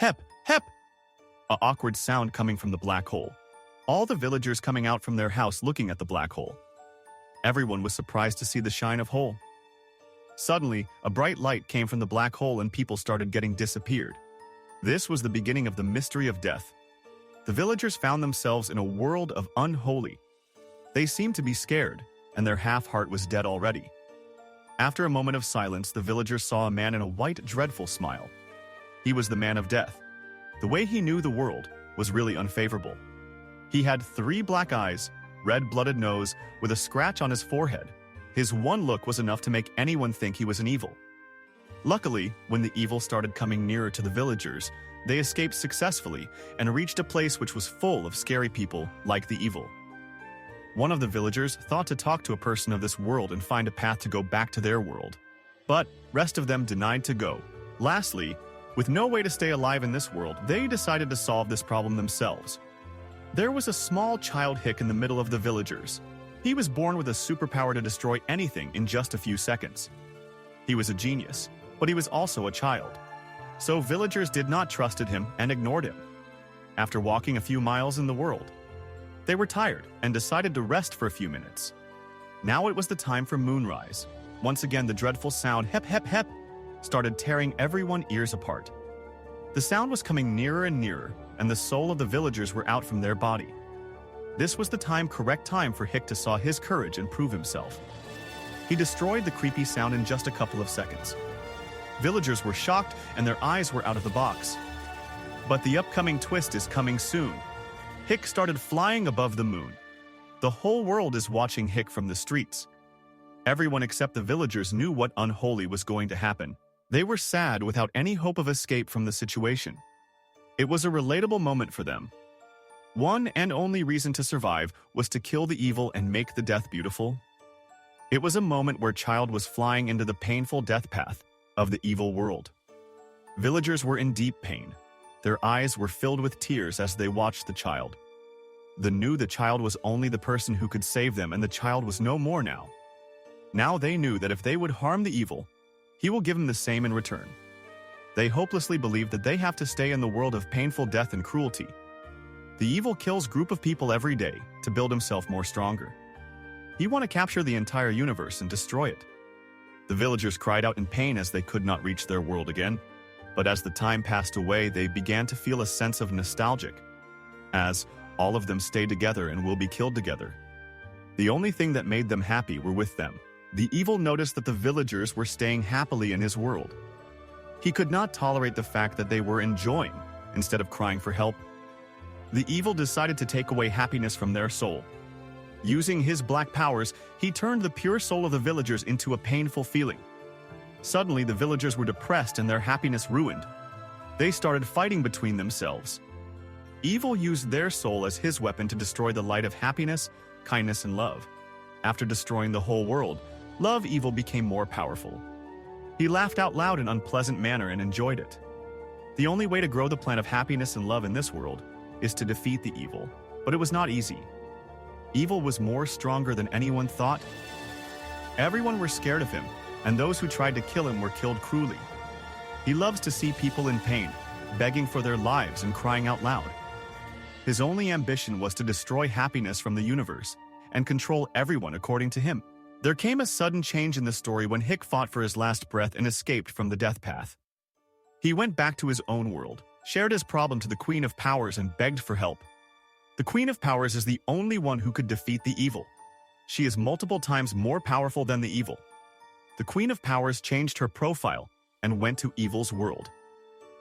Hep! Hep! A awkward sound coming from the black hole. All the villagers coming out from their house looking at the black hole. Everyone was surprised to see the shine of hole. Suddenly, a bright light came from the black hole and people started getting disappeared. This was the beginning of the mystery of death. The villagers found themselves in a world of unholy. They seemed to be scared, and their half-heart was dead already. After a moment of silence, the villagers saw a man in a white, dreadful smile. He was the man of death. The way he knew the world was really unfavorable. He had 3 black eyes, red-blooded nose, with a scratch on his forehead. His one look was enough to make anyone think he was an evil. Luckily, when the evil started coming nearer to the villagers, they escaped successfully and reached a place which was full of scary people like the evil. One of the villagers thought to talk to a person of this world and find a path to go back to their world. But rest of them denied to go. Lastly, with no way to stay alive in this world, they decided to solve this problem themselves. There was a small child Hick in the middle of the villagers. He was born with a superpower to destroy anything in just a few seconds. He was a genius, but he was also a child. So villagers did not trust him and ignored him. After walking a few miles in the world, they were tired and decided to rest for a few minutes. Now it was the time for moonrise. Once again, the dreadful sound, hep hep hep, started tearing everyone's ears apart. The sound was coming nearer and nearer, and the soul of the villagers were out from their body. This was the correct time for Hick to saw his courage and prove himself. He destroyed the creepy sound in just a couple of seconds. Villagers were shocked and their eyes were out of the box. But the upcoming twist is coming soon. Hick started flying above the moon. The whole world is watching Hick from the streets. Everyone except the villagers knew what unholy was going to happen. They were sad without any hope of escape from the situation. It was a relatable moment for them. One and only reason to survive was to kill the evil and make the death beautiful. It was a moment where Child was flying into the painful death path of the evil world. Villagers were in deep pain. Their eyes were filled with tears as they watched the child. They knew the child was only the person who could save them, and the child was no more now. Now they knew that if they would harm the evil, he will give them the same in return. They hopelessly believed that they have to stay in the world of painful death and cruelty. The evil kills group of people every day to build himself more stronger. He want to capture the entire universe and destroy it. The villagers cried out in pain as they could not reach their world again. But as the time passed away, they began to feel a sense of nostalgic, as all of them stayed together and will be killed together. The only thing that made them happy were with them. The evil noticed that the villagers were staying happily in his world. He could not tolerate the fact that they were enjoying instead of crying for help. The evil decided to take away happiness from their soul. Using his black powers, he turned the pure soul of the villagers into a painful feeling. Suddenly, the villagers were depressed and their happiness ruined. They started fighting between themselves. Evil used their soul as his weapon to destroy the light of happiness, kindness, and love. After destroying the whole world, Love Evil became more powerful. He laughed out loud in an unpleasant manner and enjoyed it. The only way to grow the plant of happiness and love in this world is to defeat the evil, but it was not easy. Evil was more stronger than anyone thought. Everyone were scared of him, and those who tried to kill him were killed cruelly. He loves to see people in pain, begging for their lives and crying out loud. His only ambition was to destroy happiness from the universe and control everyone according to him. There came a sudden change in the story when Hick fought for his last breath and escaped from the death path. He went back to his own world, shared his problem to the Queen of Powers, and begged for help. The Queen of Powers is the only one who could defeat the evil. She is multiple times more powerful than the evil. The Queen of Powers changed her profile and went to evil's world.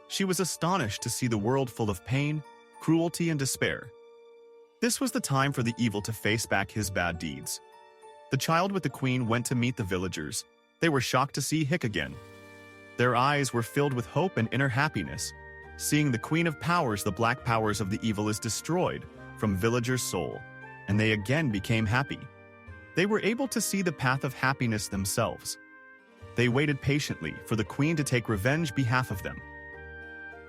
She was astonished to see the world full of pain, cruelty, and despair. This was the time for the evil to face back his bad deeds. The child with the queen went to meet the villagers. They were shocked to see Hick again. Their eyes were filled with hope and inner happiness. Seeing the Queen of Powers, the black powers of the evil is destroyed from villagers' soul, and they again became happy. They were able to see the path of happiness themselves. They waited patiently for the queen to take revenge behalf of them.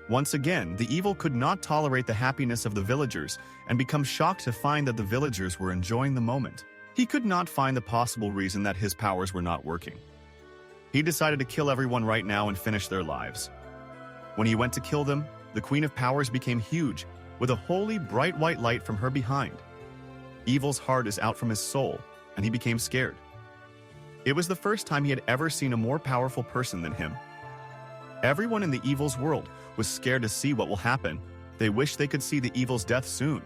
Once again, the evil could not tolerate the happiness of the villagers and become shocked to find that the villagers were enjoying the moment. He could not find the possible reason that his powers were not working. He decided to kill everyone right now and finish their lives. When he went to kill them, the Queen of Powers became huge, with a holy, bright white light from her behind. Evil's heart is out from his soul, and he became scared. It was the first time he had ever seen a more powerful person than him. Everyone in the Evil's world was scared to see what will happen. They wished they could see the Evil's death soon.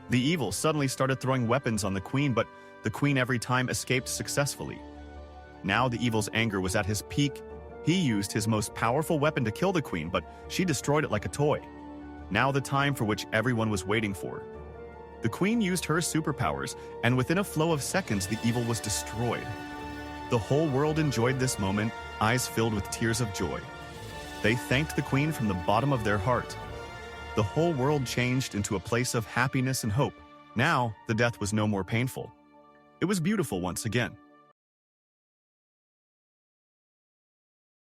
The Evil suddenly started throwing weapons on the Queen, but the Queen every time escaped successfully. Now the Evil's anger was at his peak. He used his most powerful weapon to kill the Queen, but she destroyed it like a toy. Now the time for which everyone was waiting for. The Queen used her superpowers, and within a flow of seconds, the Evil was destroyed. The whole world enjoyed this moment, eyes filled with tears of joy. They thanked the Queen from the bottom of their heart. The whole world changed into a place of happiness and hope. Now, the death was no more painful. It was beautiful once again.